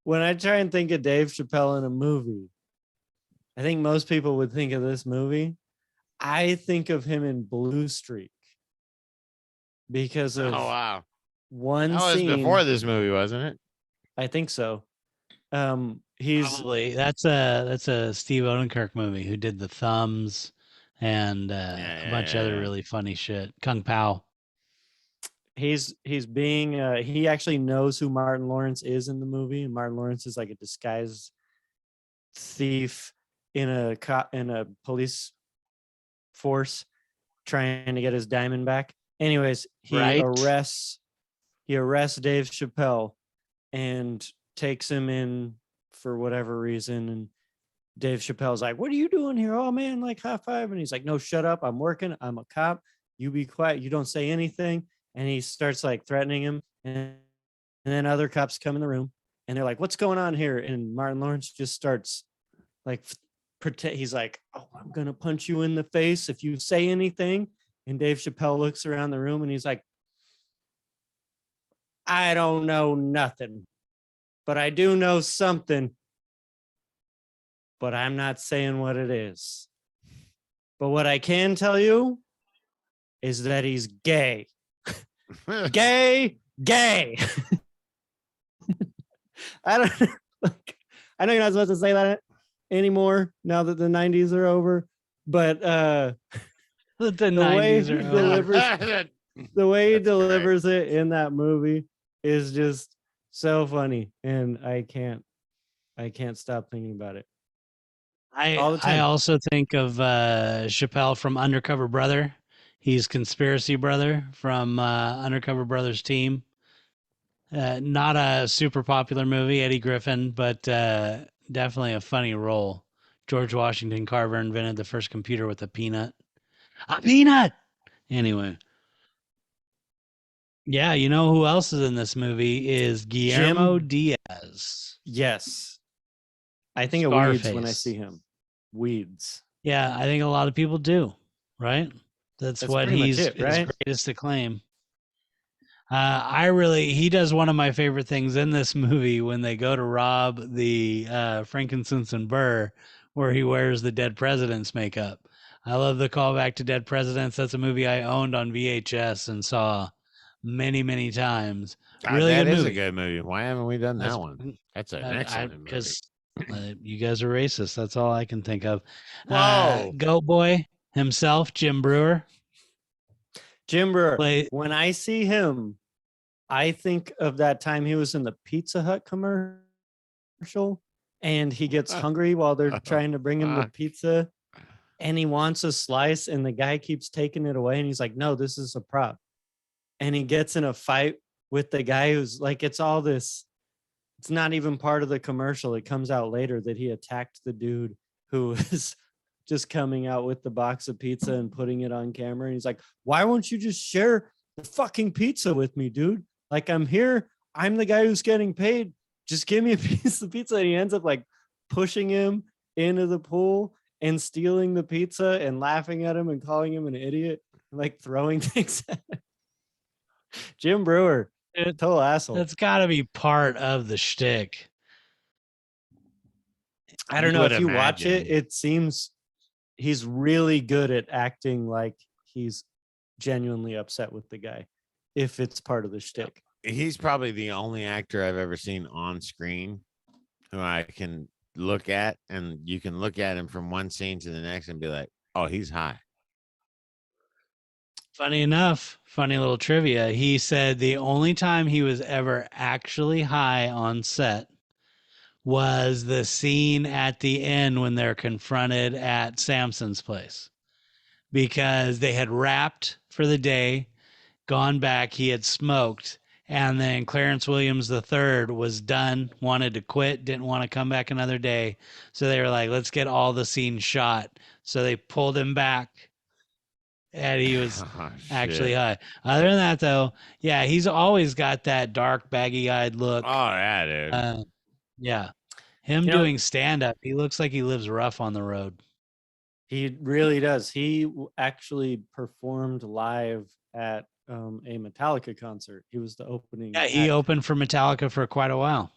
when I try and think of Dave Chappelle in a movie, I think most people would think of this movie. I think of him in Blue Streak because Oh of wow. one That was scene. before this movie, wasn't it? I think so. He's Probably. That's a Steve Odenkirk movie who did the thumbs and a bunch of other yeah. really funny shit. Kung Pao. he's being he actually knows who Martin Lawrence is in the movie, and Martin Lawrence is like a disguised thief in a police force trying to get his diamond back. Anyways, he Right. arrests Dave Chappelle and takes him in for whatever reason, and Dave Chappelle's like, "What are you doing here?" "Oh man, like high five." And he's like, "No, shut up. I'm working. I'm a cop. You be quiet. You don't say anything." And he starts like threatening him. And then other cops come in the room and they're like, "What's going on here?" And Martin Lawrence just starts like pretend. He's like, "Oh, I'm going to punch you in the face if you say anything." And Dave Chappelle looks around the room and he's like, "I don't know nothing, but I do know something. But I'm not saying what it is. But what I can tell you is that he's gay. Gay. I don't like, I know you're not supposed to say that anymore now that the 90s are over, but The way 90s he are over. delivers the way he That's correct. delivers it in that movie is just so funny, and I can't stop thinking about it. all the I time. also think of Chappelle from Undercover Brother. He's Conspiracy Brother from Undercover Brother's team. Not a super popular movie, Eddie Griffin, but definitely a funny role. George Washington Carver invented the first computer with a peanut. A peanut! Anyway. Yeah, you know who else is in this movie is Guillermo Diaz. Yes. I think of weeds when I Scarface. see him. weeds. Yeah, I think a lot of people do, right? That's what pretty much he's it, his right? greatest acclaim. He does one of my favorite things in this movie when they go to rob the frankincense and burr, where he wears the dead president's makeup. I love the callback to Dead Presidents. That's a movie I owned on VHS and saw many, many times. Really That good is a movie. good movie. Why haven't we done That's that one? That's an excellent movie. because you guys are racist. That's all I can think of. Whoa. Goat Boy himself, Jim Brewer. Jim Brewer. Play, When I see him, I think of that time he was in the Pizza Hut commercial and he gets hungry while they're trying to bring him the pizza and he wants a slice and the guy keeps taking it away and he's like, no, this is a prop. And he gets in a fight with the guy who's like, it's all this. It's not even part of the commercial. It comes out later that he attacked the dude who was just coming out with the box of pizza and putting it on camera. And he's like, why won't you just share the fucking pizza with me, dude? Like, I'm here. I'm the guy who's getting paid. Just give me a piece of pizza. And he ends up like pushing him into the pool and stealing the pizza and laughing at him and calling him an idiot, and like throwing things at him. Jim Brewer, total asshole. That's got to be part of the shtick. I don't know if you watch it, it seems he's really good at acting like he's genuinely upset with the guy if it's part of the shtick. He's probably the only actor I've ever seen on screen who I can look at, and you can look at him from one scene to the next and be like, oh, he's high. Funny enough, funny little trivia. He said the only time he was ever actually high on set was the scene at the end when they're confronted at Samson's place, because they had wrapped for the day, gone back, he had smoked, and then Clarence Williams III was done, wanted to quit, didn't want to come back another day. So they were like, let's get all the scenes shot. So they pulled him back and he was actually high. Other than that, though, yeah, he's always got that dark, baggy-eyed look. Oh, yeah, dude. Yeah. Him doing stand-up, he looks like he lives rough on the road. He really does. He actually performed live at a Metallica concert. He was the opening. Yeah, he opened for Metallica for quite a while.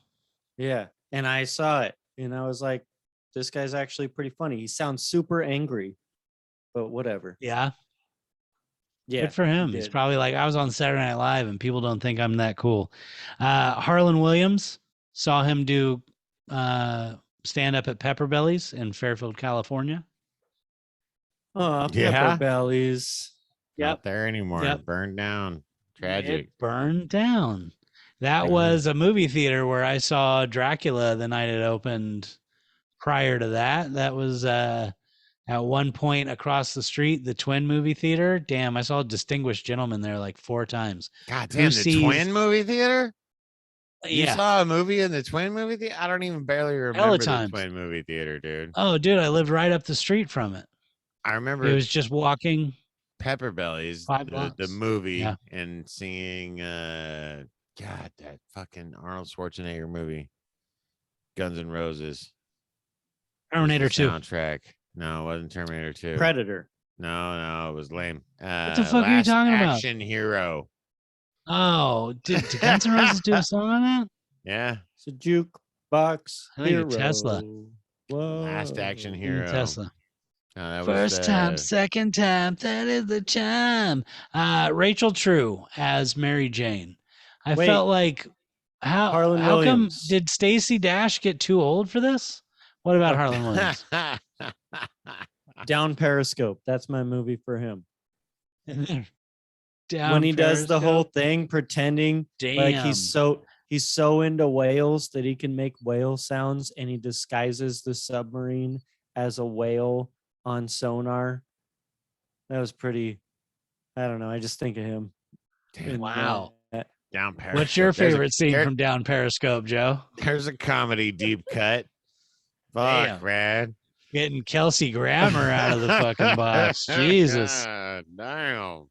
Yeah, and I saw it, and I was like, this guy's actually pretty funny. He sounds super angry, but whatever. Yeah. Yeah. Good for him. He's probably like, I was on Saturday Night Live and people don't think I'm that cool. Harlan Williams, saw him do stand up at Pepper Bellies in Fairfield, California. Oh, Pepper Bellies. Not there anymore. Yep. Burned down. Tragic. It burned down. That was a movie theater where I saw Dracula the night it opened. Prior to that, that was at one point across the street, the Twin movie theater. Damn, I saw Distinguished Gentleman there like 4 times. God damn, Twin movie theater? You saw a movie in the Twin movie theater? I don't even barely remember the Twin movie theater, dude. Oh, dude, I lived right up the street from it. I remember it was just walking. Pepper Bellies, the movie, and seeing God, that fucking Arnold Schwarzenegger movie, Guns N' Roses. Terminator 2 soundtrack. No, it wasn't Terminator 2. Predator. No, it was lame. What the fuck are you talking about? Action Hero. Oh, did Guns N' Roses do a song on that? Yeah. It's a jukebox. I think it's Tesla. Whoa. Last Action Hero. Tesla. No, First time, second time, that is the charm. Rachel True as Mary Jane. I felt like, how come did Stacey Dash get too old for this? What about Harlan Williams? Down Periscope. That's my movie for him. When he does the whole thing pretending like he's so into whales that he can make whale sounds, and he disguises the submarine as a whale on sonar. That was pretty, I don't know, I just think of him. Wow. Down Periscope. What's your favorite scene from Down Periscope, Joe? There's a comedy deep cut. Fuck, man. Getting Kelsey Grammer out of the fucking box. Jesus. Damn.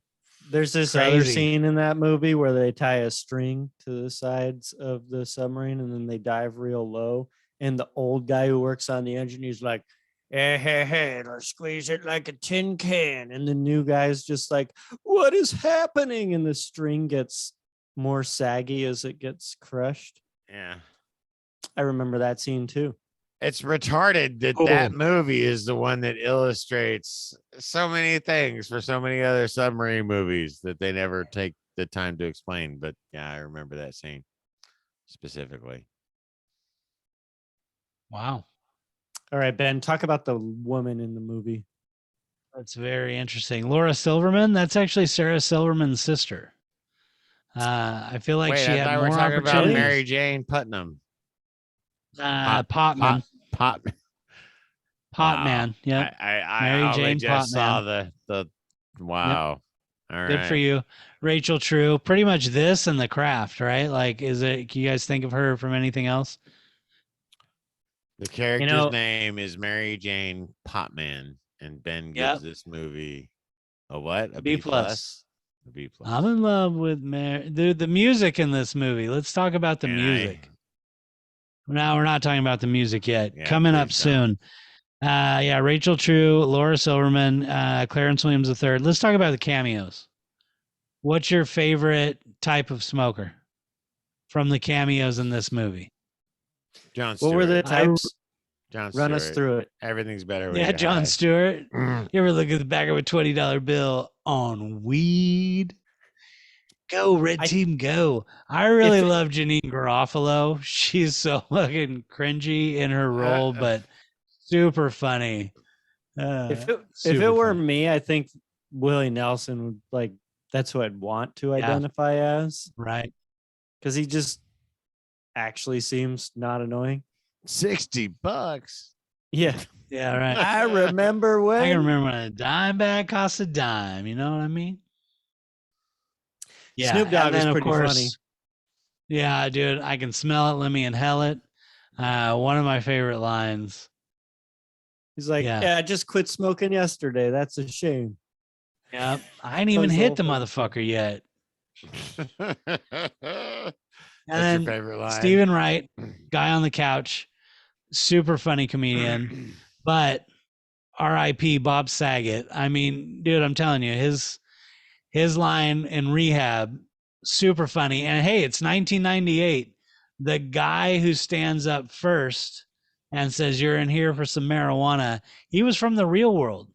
There's this other scene in that movie where they tie a string to the sides of the submarine and then they dive real low. And the old guy who works on the engine, he's like, hey, let's squeeze it like a tin can. And the new guy's just like, what is happening? And the string gets more saggy as it gets crushed. Yeah. I remember that scene too. It's retarded that that movie is the one that illustrates so many things for so many other submarine movies that they never take the time to explain. But yeah, I remember that scene specifically. Wow. All right, Ben, talk about the woman in the movie. That's very interesting. Laura Silverman, that's actually Sarah Silverman's sister. I feel like Wait, she I had thought we were more talking about opportunities. Mary Jane Putnam. Potman. Pot. Potman. Yep. I Mary only Jane just saw Potman. the wow. All Good for right. you. Rachel True. Pretty much this and The Craft, right? Like, is it, can you guys think of her from anything else? The character's know- name is Mary Jane Potman, and Ben Yep. gives this movie a what? A B B plus. plus? A B plus. I'm in love with Mary. Dude, the music in this movie. Let's talk about the And music. No, we're not talking about the music yet. Yeah, Coming up please don't. soon. Yeah, Rachel True, Laura Silverman, Clarence Williams III. Let's talk about the cameos. What's your favorite type of smoker from the cameos in this movie? John What were the Stewart. types? John Run us Stewart. through it. Everything's better when Yeah, you John high. Stewart. You ever look at the back of a $20 bill on weed? Go, red team, go. I really love Janine Garofalo. She's so fucking cringy in her role, but super funny. If it Super were funny. me, I think Willie Nelson would like that's who I'd want to identify as. Right. Because he just actually seems not annoying. $60. Yeah. Yeah, right. I remember when I can remember when a dime bag cost a dime. You know what I mean? Yeah. Snoop Dogg and then, is of pretty course, funny. Yeah, dude, I can smell it. Let me inhale it. One of my favorite lines. He's like, yeah, I just quit smoking yesterday. That's a shame. Yep. I ain't even hit the motherfucker yet. And That's your then favorite line. Stephen Wright, guy on the couch, super funny comedian, but R.I.P. Bob Saget. I mean, dude, I'm telling you, his line in Rehab, super funny. And hey, it's 1998. The guy who stands up first and says, "You're in here for some marijuana," he was from the real world.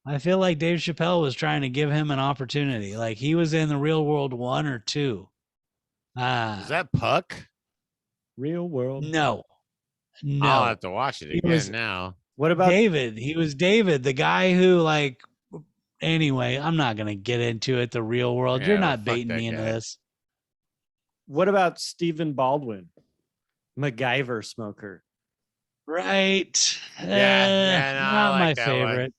I feel like Dave Chappelle was trying to give him an opportunity. Like he was in the real world 1 or 2. Is that Puck? Real world? No. I'll have to watch it He again was now. What about David? He was David, the guy who like. Anyway, I'm not gonna get into it. The real world. Yeah, You're well, not fuck baiting that me into guy. this. what about Stephen Baldwin? MacGyver smoker. Right. Yeah, no, I Not like my that one. favorite.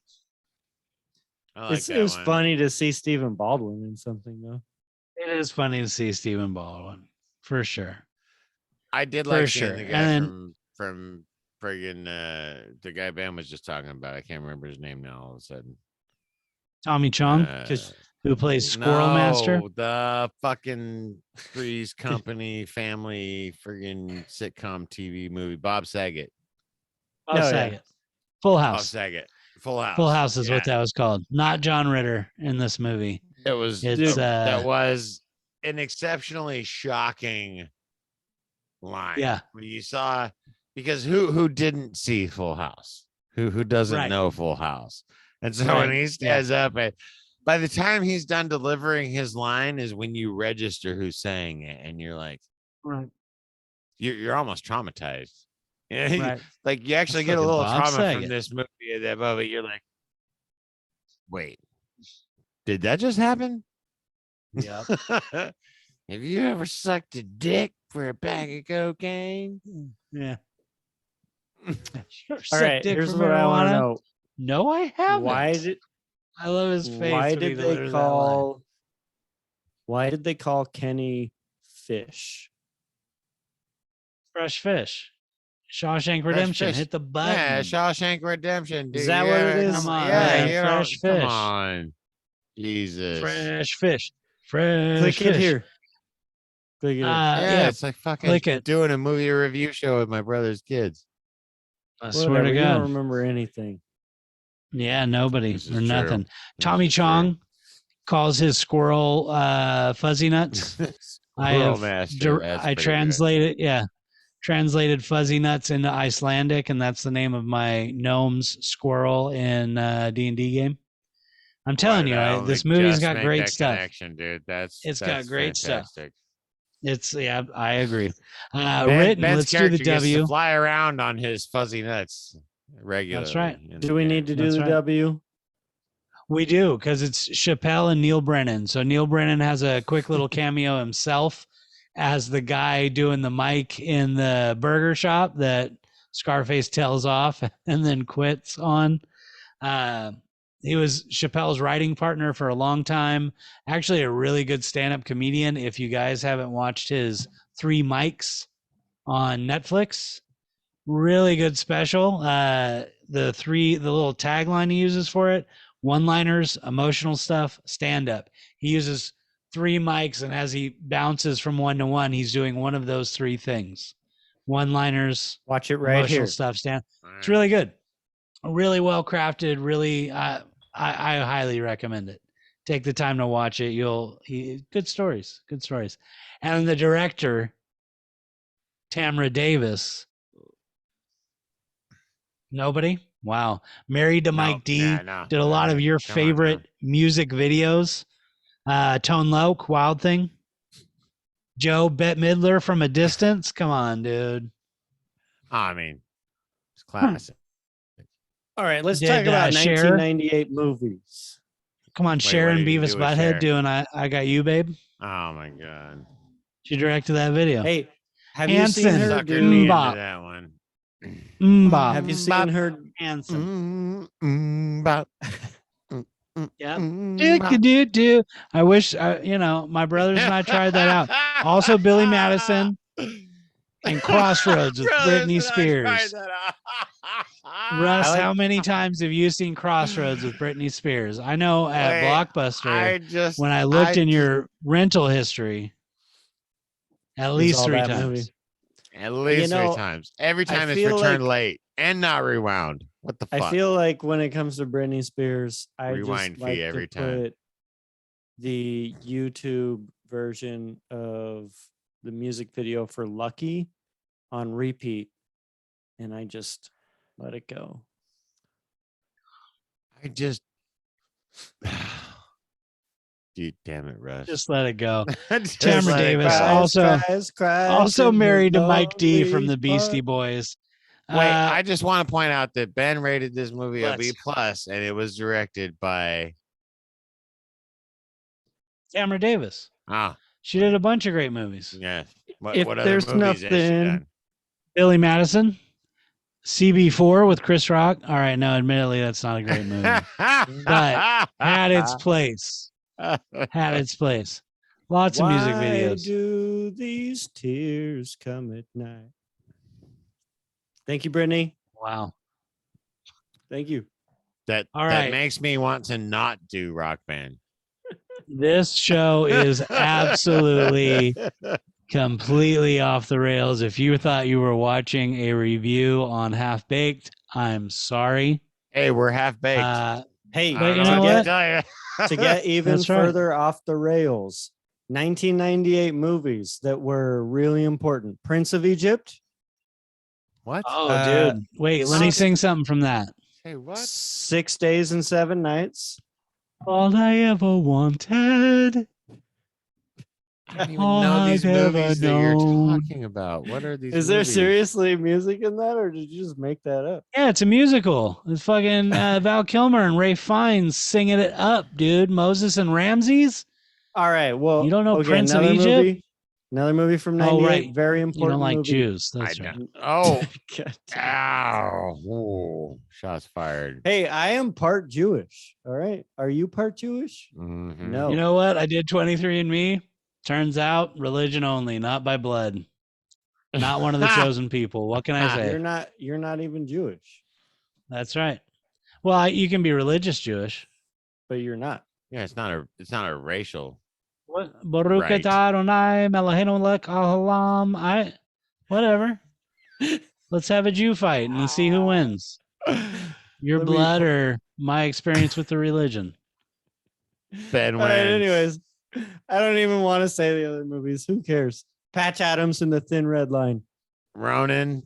I like It that was one. funny to see Stephen Baldwin in something though. It is funny to see Stephen Baldwin for sure. I did For like sure. seeing the guy And then from friggin' the guy Ben was just talking about. I can't remember his name now all of a sudden. Tommy Chong, Uh, who plays Squirrel Master. No, the fucking Three's Company family friggin' sitcom TV movie. Bob Saget. Bob Oh, yeah. Saget. Full Bob House. Saget. Full House. Full House is Yeah. what that was called. Not John Ritter in this movie. It was. It's that was an exceptionally shocking line. Yeah. When you saw, because who didn't see Full House? Who doesn't Right. know Full House? And so Right. when he stands up, by the time he's done delivering his line is when you register who's saying it, and you're like, right. you're almost traumatized. You know, Right. like you actually That's get a fucking little Bob trauma from Saget. this movie at that moment. You're like, wait, did that just happen? Yeah. Have you ever sucked a dick for a bag of cocaine? Yeah. All right, here's what I want to know. No, I haven't. I love his face. Why when he did they delivers that line. call why did they call Kenny Fish? Fresh Fish? Shawshank Redemption. Fish. Hit the button. Yeah, Shawshank Redemption. Dude. Is that what it is? Come on, Yeah, man. you Fresh know, come Fish. on. Jesus. Fresh Fish. Fresh Click Fish. it here. Click it here. Yeah, Yeah. it's like fucking click it. doing a movie review show with my brother's kids. I swear Whatever. to You don't God. remember anything. Yeah, nobody This or is nothing. true. Tommy Chong calls his squirrel fuzzy nuts. Squirrel Master. That's I pretty good. translated fuzzy nuts into Icelandic, and that's the name of my gnome's squirrel in D&D game. I'm telling you, this movie's got make great that stuff. connection, dude. That's Got great fantastic. stuff. Yeah, I agree. Ben's let's do the character gets to W. fly around on his fuzzy nuts regularly. That's right. in Do the we game. need to do That's the right. W? We do, because it's Chappelle and Neil Brennan. So Neil Brennan has a quick little cameo himself as the guy doing the mic in the burger shop that Scarface tells off and then quits on. He was Chappelle's writing partner for a long time. Actually, a really good stand-up comedian. If you guys haven't watched his Three Mics on Netflix, really good special. The little tagline he uses for it: one-liners, emotional stuff, stand-up. He uses three mics, and as he bounces from one to one, he's doing one of those three things: one-liners, Watch it right emotional here. stuff, stand. All It's right. really good, really well crafted. Really, I highly recommend it. Take the time to watch it. Good stories, and the director, Tamra Davis. Nobody? Wow. Married to No, Mike D. no, Did a lot of your come on now. favorite music videos. Tone Loc, Wild Thing. Joe Bette Midler from a distance. Come on, dude. I mean, it's classic. All right, let's Did, talk about Cher? 1998 movies. Come on, Wait, Sharon what did he Beavis do with Butthead Cher? doing I Got You, Babe. Oh my god. She directed that video. Hey, have you seen Hanson. her Suckered do? me into Mbop. that one. Mbop. Have you seen her? Hanson. Bop. Yep. Bop. Do. I wish, my brothers and I tried that out. Also, Billy Madison and Crossroads with Brothers Britney and I tried Spears. that out. Russ, I like- how many times have you seen Crossroads with Britney Spears? I know at Wait, Blockbuster, when I looked in your rental history, at was least all three that times. movie. at least know, three times. Every I time it's feel returned like- late and not rewound. What the fuck? I feel like when it comes to Britney Spears, I Rewind just fee like every to time. put the YouTube version of the music video for Lucky on repeat, and I just let it go. I just dude, damn it, Russ. Just let it go. Just Tamara let it Davis, go. also in married her to Mike D from lonely the Beastie heart. Boys. Wait, I just want to point out that Ben rated this movie a Let's- B plus, and it was directed by Tamara Davis. ah She did a bunch of great movies. yeah. What, If what other there's movies has she nothing- done? Billy Madison, CB4 with Chris Rock. All right, no, admittedly, that's not a great movie. But had its place. Had its place. Lots of music Why videos. do these tears come at night? Thank you, Brittany. Wow. Thank you. that All that right. makes me want to not do Rock Band. This show is absolutely completely off the rails. If you thought you were watching a review on Half Baked, I'm sorry. Hey, we're half baked. Hey, I but don't you know know what to what? tell you. to get even That's right. further off the rails, 1998 movies that were really important. Prince of Egypt, What? Oh, dude. Wait, let me six- sing something from that. Hey, what? 6 Days and 7 Nights. All I ever wanted. I don't even All know these I've ever movies that you're known. talking about. What are these? Is there movies? seriously music in that, or did you just make that up? Yeah, it's a musical. It's fucking Val Kilmer and Ray Fiennes singing it up, dude. Moses and Ramses. All right. Well, You don't know okay, Prince of another Egypt? movie. Another movie from Oh, 98. right. Very You important don't like movie. Jews. I That's right. don't. Oh, God. ow! Ooh, shots fired. Hey, I am part Jewish. All right. Are you part Jewish? Mhm. No. You know what? I did 23andMe. Turns out religion only, not by blood. Not one of the chosen people. What can I say? You're not even Jewish, That's right. Well, you can be religious Jewish. but you're not. Yeah, it's not a racial. What? Baruch Right. atah Adonai Eloheinu melech haolam. Whatever. Let's have a Jew fight and see who wins. Your Let me blood pu- or my experience with the religion. Ben All right, wins. anyways, I don't even want to say the other movies. Who cares? Patch Adams and the Thin Red Line. Ronan.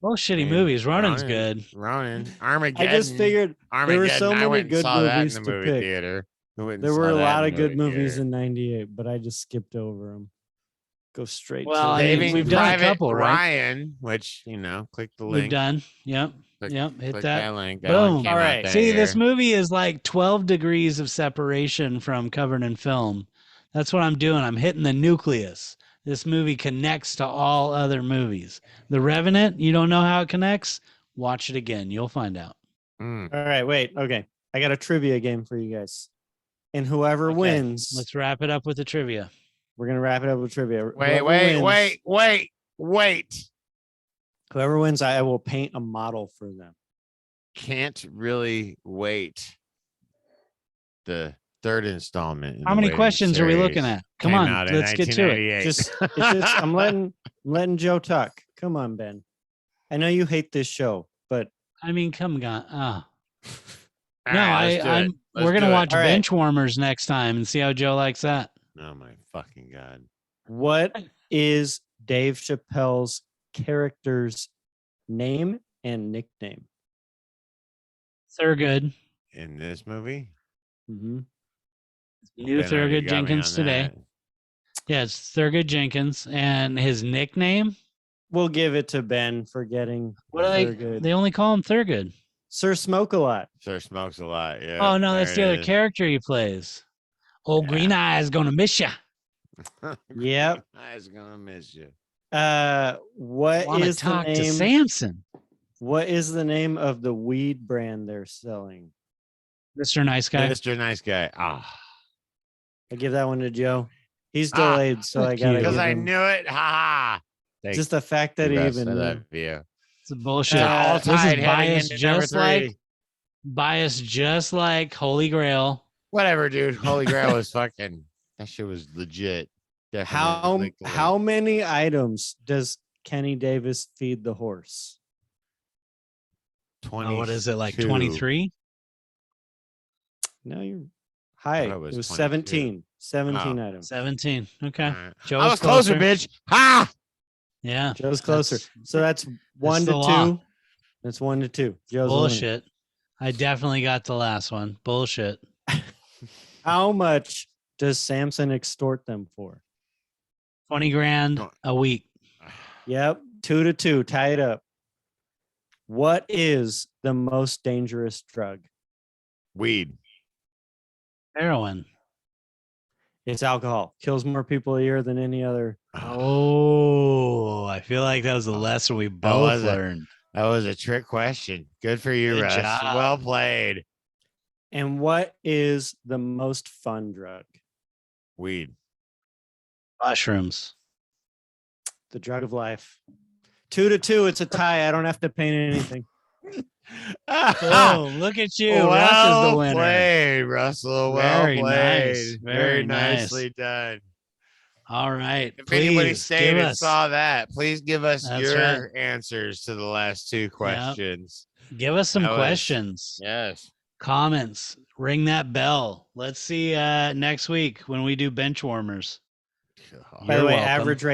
Well, shitty Man, movies. Ronan's good. Ronan. I Armageddon. just figured there were so I many went and good saw that in movies the to movie pick. theater. I went and There were saw a that lot in of the good movie movies theater. in '98, but I just skipped over them. Go straight Well, to I mean, Saving we've done a Private couple, right? Ryan, which, click the link. We've done. Yep. Click, Hit click that. link. That Boom. one came All out right. that See, this year. movie is like 12 degrees of separation from covered in film. That's what I'm doing. I'm hitting the nucleus. This movie connects to all other movies. The Revenant, you don't know how it connects? Watch it again. You'll find out. Mm. All right, wait. Okay. I got a trivia game for you guys. And whoever Okay, wins, let's wrap it up with the trivia. we're going to wrap it up with trivia. Wait, wait. Whoever wins, I will paint a model for them. Can't really wait. The third installment. in How the many Waiting questions are we series looking at? Come came on, out in let's get to it. 1998. It's just I'm letting Joe talk. Come on, Ben. I know you hate this show, but I mean, come on. All No, right, let's do it. I'm. Let's We're gonna do it. watch All right. Bench Warmers next time and see how Joe likes that. Oh my fucking god! what is Dave Chappelle's character's name and nickname? Thurgood, In this movie, Mm-hmm. new Ben already Thurgood got me Jenkins on today. that. Yeah, it's Thurgood Jenkins, and his nickname. We'll give it to Ben for getting What do they? Thurgood. They only call him Thurgood. Sir Smoke a Lot. Sir smokes a lot. Yeah. Oh no, there that's the it other is. character he plays. Old Green Eye's gonna miss ya. Yep. I was gonna miss you. What Want to is the talk to name? Samson, What is the name of the weed brand they're selling? Mr. Nice Guy. Mr. Nice Guy. I give that one to Joe. He's Ah, delayed, so I fuck gotta you. because give I him knew it. Ha ha. Thank just the fact that you, he Russ. even I knew. love you. It's bullshit. All This is tied heading biased into number just like three. Holy Grail. Whatever, dude. Holy Grail was fucking. That shit was legit. Definitely How many items does Kenny Davis feed the horse? 20? What is it, like 23? No, you're high. thought It it was was 22. 17. 17 Oh. items. 17. Okay. All right. Joe's I was closer, bitch. Ha! Yeah. Joe's closer. So that's 1 the to law. 2. That's 1 to 2. Joe's winning. Bullshit. I definitely got the last one. Bullshit. How much does Samson extort them for? 20 grand a week. Yep. 2 to 2. Tie it up. What is the most dangerous drug? Weed. Heroin. It's alcohol. Kills more people a year than any other. Oh, I feel like that was the lesson we both was it? learned. That was a trick question. Good for you, Good Russ. job. Well played. And what is the most fun drug? Weed. Mushrooms. The drug of life. 2 to 2. It's a tie. I don't have to paint anything. Oh, look at you. Russ is the winner. Played, Russell. Well Very played. nice. Very Very nice. nicely done. All right. If anybody Please stayed give and us, saw that, please give us That's your answers to the last two questions. give us some That was- questions, Yes. comments, ring that bell. Let's see next week when we do bench warmers. By You're the way, welcome. average